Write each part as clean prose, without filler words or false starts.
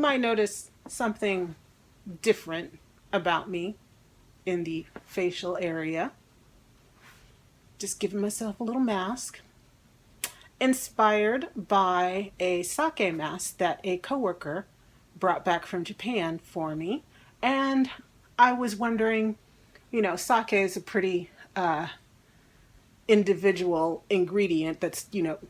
might notice something different about me in the facial area. Just giving myself a little mask. Inspired by a sake mask that a coworker brought back from Japan for me. And I was wondering, sake is a pretty individual ingredient that's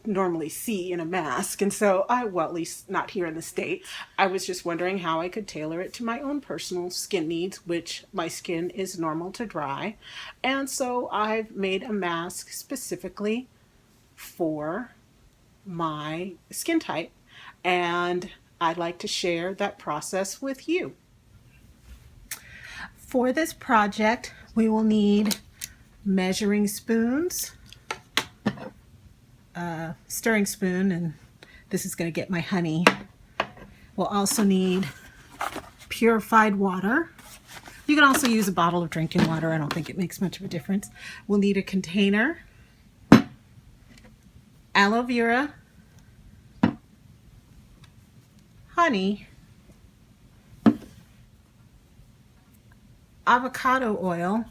normally see in a mask, and so well, at least not here in the States. I was just wondering how I could tailor it to my own personal skin needs, which my skin is normal to dry, and so I've made a mask specifically for my skin type, and I'd like to share that process with you. For this project, we will need measuring spoons, stirring spoon, and this is going to get my honey. We'll also need purified water. You can also use a bottle of drinking water. I don't think it makes much of a difference. We'll need a container, aloe vera, honey, avocado oil.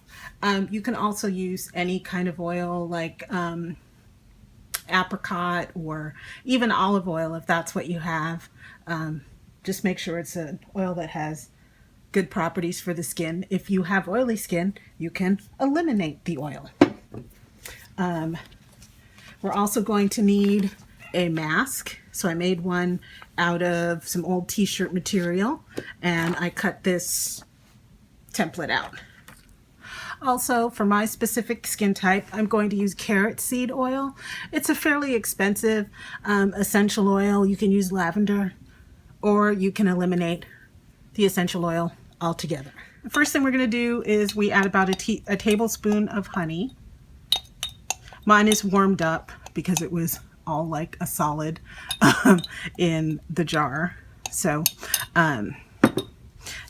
You can also use any kind of oil like apricot or even olive oil if that's what you have. Just make sure it's an oil that has good properties for the skin. If you have oily skin, you can eliminate the oil. We're also going to need a mask. So I made one out of some old t-shirt material, and I cut this template out. Also, for my specific skin type, I'm going to use carrot seed oil. It's a fairly expensive essential oil. You can use lavender, or you can eliminate the essential oil altogether. The first thing we're going to do is we add about a tablespoon of honey. Mine is warmed up because it was all like a solid in the jar. So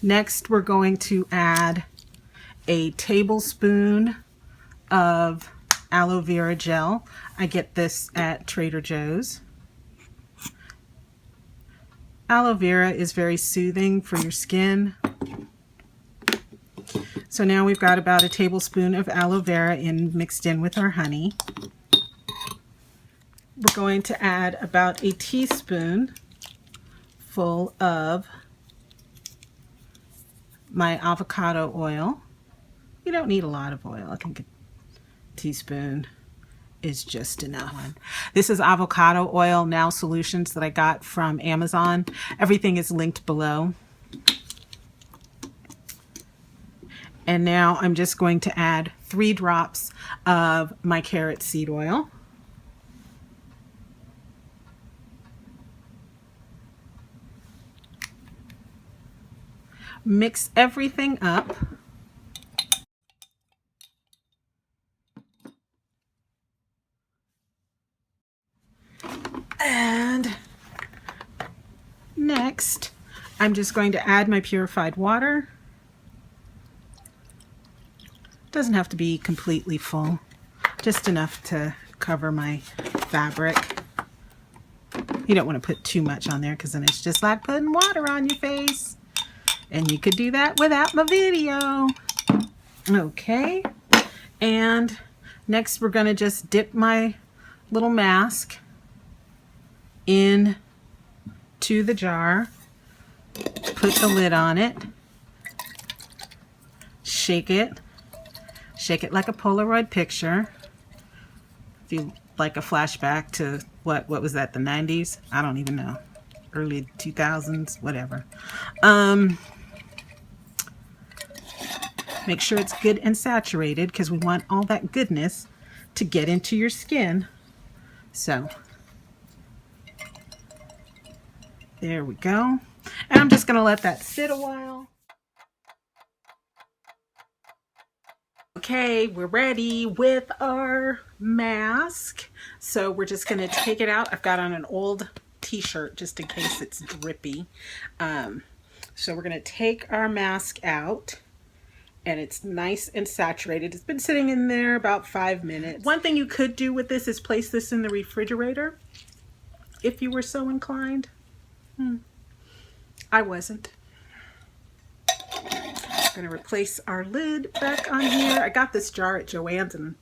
next we're going to add a tablespoon of aloe vera gel. I get this at Trader Joe's. Aloe vera is very soothing for your skin. So now we've got about a tablespoon of aloe vera mixed in with our honey. We're going to add about a teaspoon full of my avocado oil. You don't need a lot of oil. I think a teaspoon is just enough. This is avocado oil now solutions that I got from Amazon. Everything is linked below. And now I'm just going to add 3 drops of my carrot seed oil. Mix everything up. And next, I'm just going to add my purified water. Doesn't have to be completely full, just enough to cover my fabric. You don't want to put too much on there because then it's just like putting water on your face. And you could do that without my video. Okay. And next we're going to just dip my little mask in to the jar. Put the lid on it. Shake it. Shake it like a Polaroid picture. If you like a flashback to what was that, the 90s? I don't even know. Early 2000s, whatever. Make sure it's good and saturated because we want all that goodness to get into your skin. So there we go. And I'm just going to let that sit a while. Okay, we're ready with our mask. So we're just going to take it out. I've got on an old t-shirt just in case it's drippy. So we're going to take our mask out. And it's nice and saturated. It's been sitting in there about 5 minutes. One thing you could do with this is place this in the refrigerator if you were so inclined. I wasn't. Gonna replace our lid back on here. I got this jar at Joann's and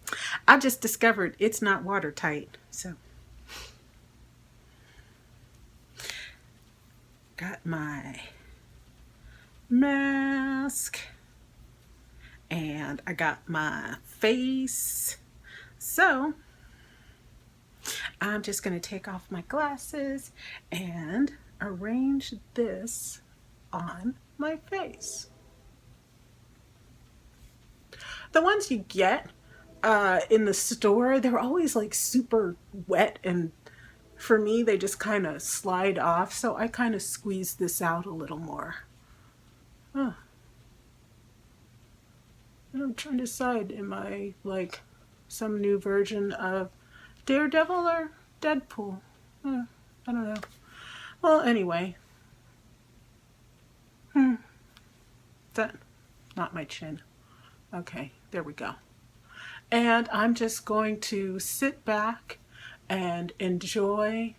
I just discovered it's not watertight. So got my mask and I got my face. So I'm just gonna take off my glasses and arrange this on my face. The ones you get in the store, they're always like super wet, and for me they just kind of slide off, so I kind of squeeze this out a little more. And I'm trying to decide, am I like some new version of Daredevil or Deadpool? I don't know. Well, anyway. That, not my chin. Okay, there we go. And I'm just going to sit back and enjoy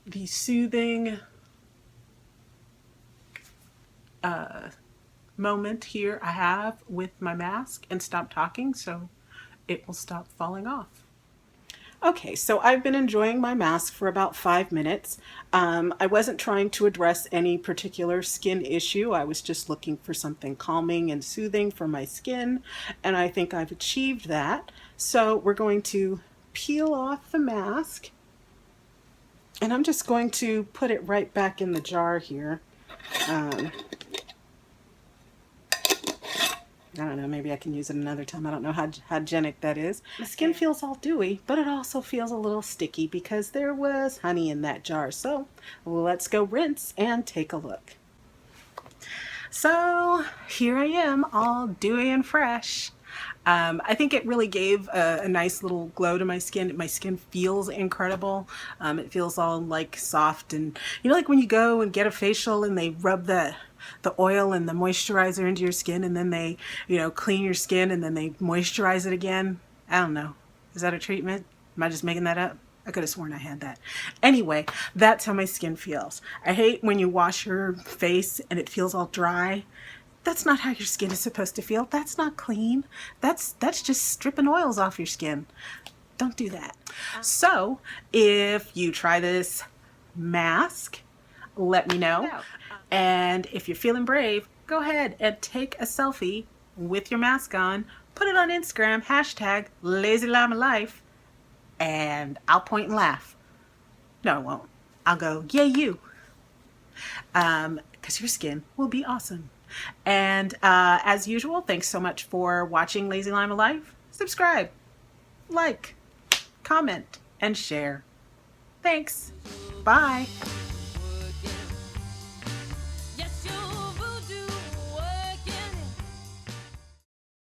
the soothing moment here I have with my mask and stop talking so it will stop falling off. Okay, so I've been enjoying my mask for about 5 minutes. I wasn't trying to address any particular skin issue. I was just looking for something calming and soothing for my skin, and I think I've achieved that. So we're going to peel off the mask, and I'm just going to put it right back in the jar here. I don't know, maybe I can use it another time. I don't know how hygienic that is. The skin feels all dewy, but it also feels a little sticky because there was honey in that jar. So let's go rinse and take a look. So here I am, all dewy and fresh. I think it really gave a nice little glow to my skin. My skin feels incredible. It feels all like soft, and you know, like when you go and get a facial and they rub the oil and the moisturizer into your skin, and then they, you know, clean your skin and then they moisturize it again. I don't know. Is that a treatment? Am I just making that up? I could have sworn I had that. Anyway, that's how my skin feels. I hate when you wash your face and it feels all dry. That's not how your skin is supposed to feel. That's not clean. That's just stripping oils off your skin. Don't do that. So if you try this mask, let me know. And if you're feeling brave, go ahead and take a selfie with your mask on, put it on Instagram, hashtag Lazy Lima Life, and I'll point and laugh. No, I won't. I'll go, yay you. Because your skin will be awesome. And as usual, thanks so much for watching Lazy Lima Life. Subscribe, like, comment, and share. Thanks. Bye.